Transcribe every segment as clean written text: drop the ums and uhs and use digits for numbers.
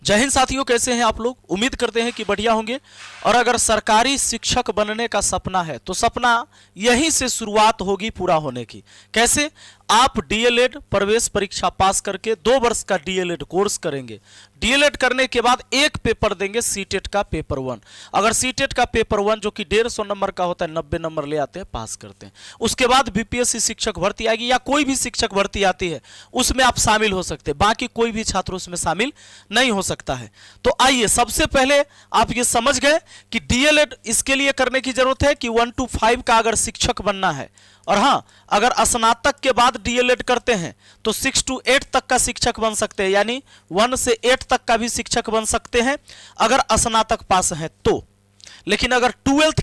जय हिंद साथियों, कैसे हैं आप लोग। उम्मीद करते हैं कि बढ़िया होंगे। और अगर सरकारी शिक्षक बनने का सपना है तो सपना यहीं से शुरुआत होगी पूरा होने की। कैसे? आप डीएलएड प्रवेश परीक्षा पास करके 2 वर्ष का डीएलएड कोर्स करेंगे। डीएलएड करने के बाद एक पेपर देंगे सीटेट का पेपर 1। अगर सीटेट का पेपर 1 जो कि 150 नंबर का होता है, 90 नंबर ले आते हैं, पास करते हैं। उसके बाद बीपीएससी शिक्षक भर्ती आएगी या कोई भी शिक्षक भर्ती आती है उसमें आप शामिल हो सकते हैं। बाकी कोई भी छात्र उसमें शामिल नहीं हो सकता है। तो आइए, सबसे पहले आप ये समझ गए कि डीएलएड इसके लिए करने की जरूरत है कि 1 to 5 का अगर शिक्षक बनना है। और हाँ, अगर स्नातक के बाद डीएलएड करते हैं तो 6 to 8 तक का शिक्षक बन सकते हैं, यानी 1 से 8 तक का भी शिक्षक बन सकते हैं अगर स्नातक पास हैं तो। लेकिन अगर 12th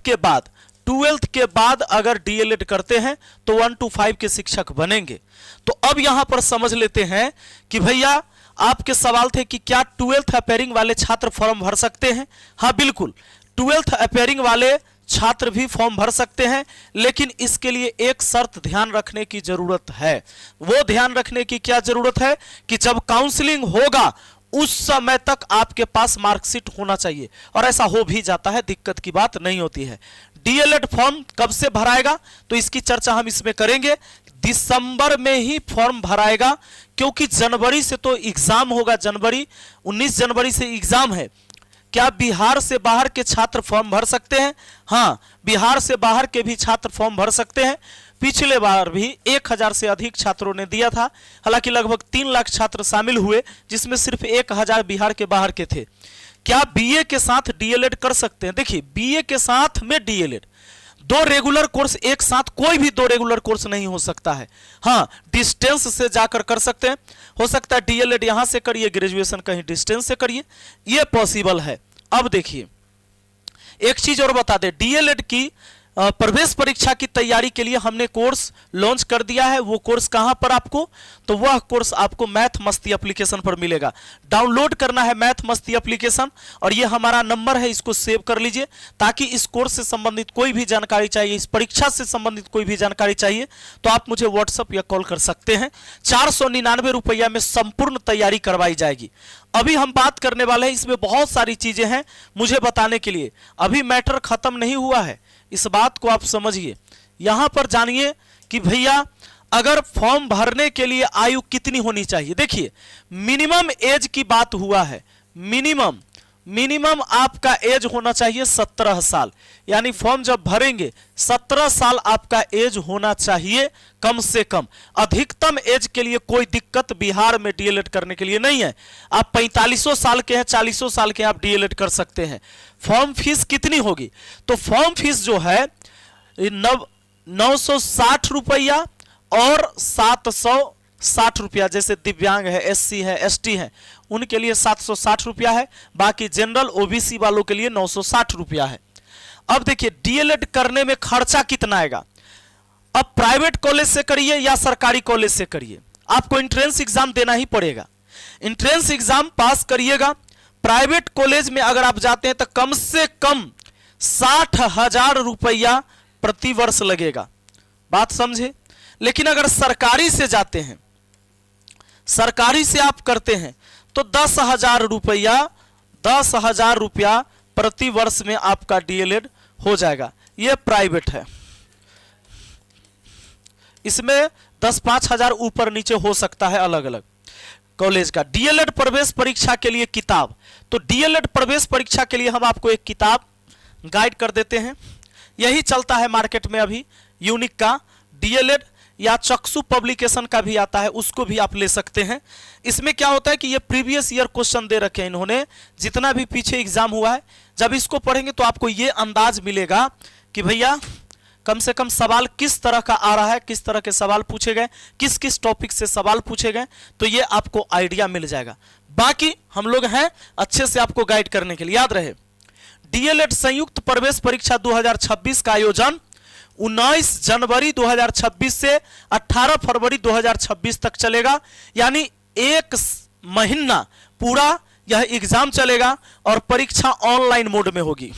के बाद अगर डीएलएड करते हैं तो 1 to 5 के शिक्षक बनेंगे। तो अब यहां पर समझ लेते हैं कि भैया, आपके सवाल थे कि क्या 12th अपेयरिंग वाले छात्र फॉर्म भर सकते हैं। हाँ बिल्कुल, 12th अपेयरिंग वाले छात्र भी फॉर्म भर सकते हैं, लेकिन इसके लिए एक शर्त ध्यान रखने की जरूरत है। वो ध्यान रखने की क्या जरूरत है कि जब काउंसलिंग होगा उस समय तक आपके पास मार्कशीट होना चाहिए। और ऐसा हो भी जाता है, दिक्कत की बात नहीं होती है। डीएलएड फॉर्म कब से भराएगा तो इसकी चर्चा हम इसमें करेंगे। दिसंबर में ही फॉर्म भराएगा, क्योंकि जनवरी से तो एग्जाम होगा। 19 जनवरी से एग्जाम है। क्या बिहार से बाहर के छात्र फॉर्म भर सकते हैं? हाँ, बिहार से बाहर के भी छात्र फॉर्म भर सकते हैं। पिछले बार भी 1000 से अधिक छात्रों ने दिया था। हालांकि लगभग 3 लाख छात्र शामिल हुए, जिसमें सिर्फ 1000 बिहार के बाहर के थे। क्या बीए के साथ डीएलएड कर सकते हैं? देखिए, बीए के साथ में डीएलएड 2 रेगुलर कोर्स एक साथ, कोई भी 2 रेगुलर कोर्स नहीं हो सकता है। हाँ, डिस्टेंस से जाकर कर सकते हैं। हो सकता है डीएलएड यहां से करिए, ग्रेजुएशन कहीं डिस्टेंस से करिए, ये पॉसिबल है। अब देखिए, एक चीज और बता दें, डीएलएड की प्रवेश परीक्षा की तैयारी के लिए हमने कोर्स लॉन्च कर दिया है। वो कोर्स कहां पर आपको, तो वह कोर्स आपको मैथ मस्ती एप्लीकेशन पर मिलेगा। डाउनलोड करना है मैथ मस्ती एप्लीकेशन, और ये हमारा नंबर है, इसको सेव कर लीजिए, ताकि इस कोर्स से संबंधित कोई भी जानकारी चाहिए, इस परीक्षा से संबंधित कोई भी जानकारी चाहिए तो आप मुझे व्हाट्सएप या कॉल कर सकते हैं। 499 रुपया में संपूर्ण तैयारी करवाई जाएगी। अभी हम बात करने वाले हैं, इसमें बहुत सारी चीजें हैं मुझे बताने के लिए। अभी मैटर खत्म नहीं हुआ है, इस बात को आप समझिए। यहां पर जानिए कि भैया, अगर फॉर्म भरने के लिए आयु कितनी होनी चाहिए। देखिए, मिनिमम एज की बात हुआ है। मिनिमम आपका एज होना चाहिए 17 साल, यानी फॉर्म जब भरेंगे 17 साल आपका एज होना चाहिए कम से कम। अधिकतम एज के लिए कोई दिक्कत बिहार में डीएलएड करने के लिए नहीं है। आप 45 साल के हैं, 40 साल के हैं, आप डीएलएड कर सकते हैं। फॉर्म फीस कितनी होगी, तो फॉर्म फीस जो है 960 रुपया और 760 रुपया। जैसे दिव्यांग है, एससी है, एसटी है, उनके लिए 760 रुपया है। बाकी जनरल ओबीसी वालों के लिए 960 रुपया है। अब देखिए, डीएलएड करने में खर्चा कितना आएगा। अब प्राइवेट कॉलेज से करिए या सरकारी कॉलेज से करिए, आपको एंट्रेंस एग्जाम देना ही पड़ेगा। एंट्रेंस एग्जाम पास करिएगा। प्राइवेट कॉलेज में अगर आप जाते हैं तो कम से कम 60,000 रुपया प्रति वर्ष लगेगा। बात समझे। लेकिन अगर सरकारी से जाते हैं, सरकारी से आप करते हैं तो 10,000 रुपया प्रति वर्ष में आपका डीएलएड हो जाएगा। यह प्राइवेट है, इसमें 10-5 हजार ऊपर नीचे हो सकता है अलग अलग कॉलेज का। डीएलएड प्रवेश परीक्षा के लिए किताब, तो डीएलएड प्रवेश परीक्षा के लिए हम आपको एक किताब गाइड कर देते हैं। यही चलता है मार्केट में अभी, यूनिक का डीएलएड, या चक्षु पब्लिकेशन का भी आता है, उसको भी आप ले सकते हैं। इसमें क्या होता है कि ये प्रीवियस ईयर क्वेश्चन दे रखे हैं इन्होंने, जितना भी पीछे एग्जाम हुआ है। जब इसको पढ़ेंगे तो आपको ये अंदाज मिलेगा कि भैया, कम से कम सवाल किस तरह का आ रहा है, किस तरह के सवाल पूछे गए, किस किस टॉपिक से सवाल पूछे गए, तो ये आपको आइडिया मिल जाएगा। बाकी हम लोग हैं अच्छे से आपको गाइड करने के लिए। याद रहे, डीएलएड संयुक्त प्रवेश परीक्षा 2026 का आयोजन 19 जनवरी 2026 से 18 फरवरी 2026 तक चलेगा, यानी 1 महीना पूरा यह एग्जाम चलेगा। और परीक्षा ऑनलाइन मोड में होगी।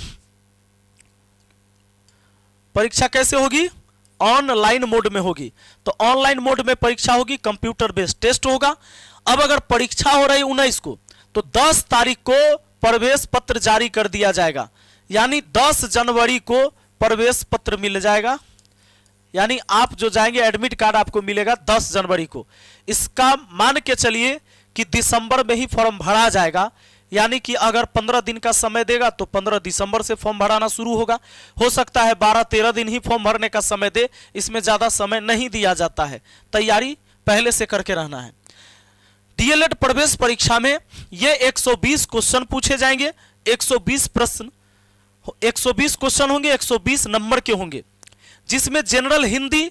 परीक्षा कैसे होगी, ऑनलाइन मोड में होगी। तो ऑनलाइन मोड में परीक्षा होगी, कंप्यूटर बेस्ड टेस्ट होगा। अब अगर परीक्षा हो रही 19 को, तो 10 तारीख को प्रवेश पत्र जारी कर दिया जाएगा, यानी 10 जनवरी को प्रवेश पत्र मिल जाएगा। यानी आप जो जाएंगे एडमिट कार्ड आपको मिलेगा 10 जनवरी को। इसका मान के चलिए कि दिसंबर में ही फॉर्म भरा जाएगा, यानी कि अगर 15 दिन का समय देगा तो 15 दिसंबर से फॉर्म भराना शुरू होगा। हो सकता है 12-13 दिन ही फॉर्म भरने का समय दे, इसमें ज्यादा समय नहीं दिया जाता है, तैयारी पहले से करके रहना है। डीएलएड प्रवेश परीक्षा में ये 120 क्वेश्चन पूछे जाएंगे, 120 प्रश्न, 120 क्वेश्चन होंगे, 120 नंबर के होंगे, जिसमें जनरल हिंदी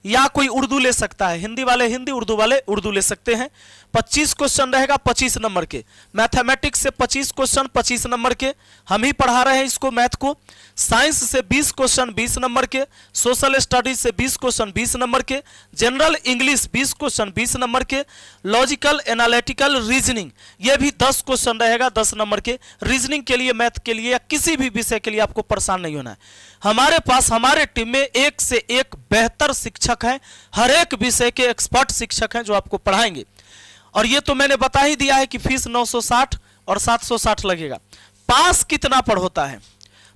या कोई उर्दू ले सकता है, हिंदी वाले हिंदी, उर्दू वाले उर्दू ले सकते हैं। 25 क्वेश्चन रहेगा 25 नंबर के। मैथमेटिक्स से 25 क्वेश्चन 25 नंबर के, हम ही पढ़ा रहे हैं इसको मैथ को। साइंस से 20 क्वेश्चन 20 नंबर के, सोशल स्टडीज से 20 क्वेश्चन 20 नंबर के, जनरल इंग्लिश 20 क्वेश्चन 20 नंबर के, लॉजिकल एनालिटिकल रीजनिंग ये भी 10 क्वेश्चन रहेगा 10 नंबर के। रीजनिंग के लिए, मैथ के लिए या किसी भी विषय के लिए आपको परेशान नहीं होना है। हमारे पास हमारे टीम में एक से एक बेहतर शिक्षक हैं, हर एक विषय के एक्सपर्ट शिक्षक हैं जो आपको पढ़ाएंगे। और ये तो मैंने बता ही दिया है कि फीस 960 और 760 लगेगा। पास कितना पर होता है,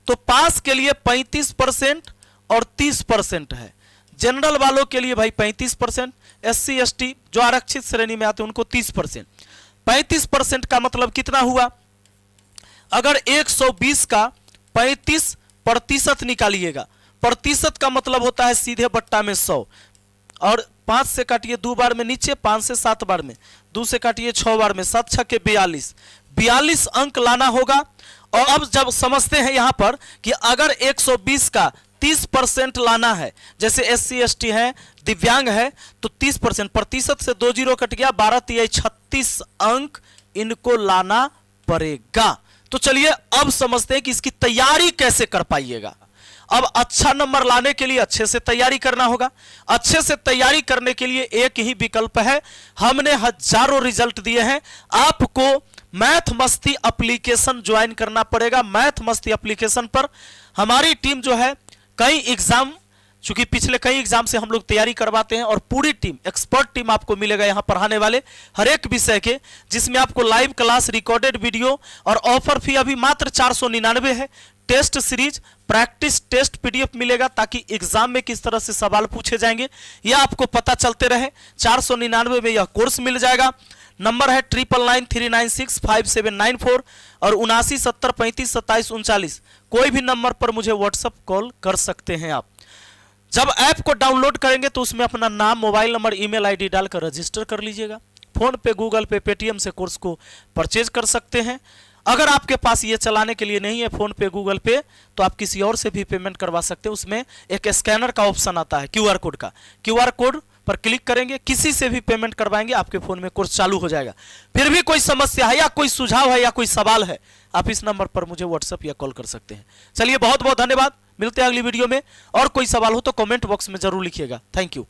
तो पास के लिए 35% और 30% है। जनरल वालों के लिए भाई 35%, SC ST जो आरक्षित श्रेणी में आते हैं उनको 30%। 35% का मतलब कितना हुआ, अगर 120 का 35% निकालिएगा, प्रतिशत का मतलब होता है सीधे बट्टा में 100, और 5 से काटिए 2 बार में नीचे, 5 से 7 बार में, 2 से काटिए 6 बार में, 7 6 के 42 अंक लाना होगा। और अब जब समझते हैं यहां पर कि अगर 120 का 30% लाना है, जैसे SC ST है, दिव्यांग है, तो 30%, प्रतिशत से 2 जीरो कट गया, 12 तिहाई 36 अंक इनको लाना पड़ेगा। तो चलिए अब समझते हैं कि इसकी तैयारी कैसे कर पाइएगा। अब अच्छा नंबर लाने के लिए अच्छे से तैयारी करना होगा। अच्छे से तैयारी करने के लिए एक ही विकल्प है, हमने हजारों रिजल्ट दिए हैं, आपको मैथ मस्ती एप्लीकेशन ज्वाइन करना पड़ेगा। मैथ मस्ती एप्लीकेशन पर हमारी टीम जो है कई एग्जाम, चूंकि पिछले कई एग्जाम से हम लोग तैयारी करवाते हैं, और पूरी टीम, एक्सपर्ट टीम आपको मिलेगा यहां पढ़ाने वाले हर एक विषय के, जिसमें आपको लाइव क्लास, रिकॉर्डेड वीडियो, और ऑफर फी अभी मात्र 499 है। Test series, practice test PDF मिलेगा, ताकि एग्जाम में किस तरह से सवाल पूछे जाएंगे यह आपको पता चलते रहे। 499 में यह कोर्स मिल जाएगा। नंबर है 9993965794 और 7970352739। कोई भी नंबर पर मुझे व्हाट्सएप कॉल कर सकते हैं आप। जब ऐप को डाउनलोड करेंगे तो उसमें अपना नाम, मोबाइल नंबर, ईमेल ID डालकर रजिस्टर कर लीजिएगा। फोन पे, गूगल पे, पेटीएम से कोर्स को परचेज कर सकते हैं। अगर आपके पास ये चलाने के लिए नहीं है फोन पे, गूगल पे, तो आप किसी और से भी पेमेंट करवा सकते हैं। उसमें एक स्कैनर का ऑप्शन आता है, QR कोड का। QR कोड पर क्लिक करेंगे, किसी से भी पेमेंट करवाएंगे, आपके फोन में कोर्स चालू हो जाएगा। फिर भी कोई समस्या है या कोई सुझाव है या कोई सवाल है, आप इस नंबर पर मुझे व्हाट्सएप या कॉल कर सकते हैं। चलिए बहुत बहुत धन्यवाद, मिलते हैं अगली वीडियो में। और कोई सवाल हो तो कमेंट बॉक्स में जरूर लिखिएगा। Thank you.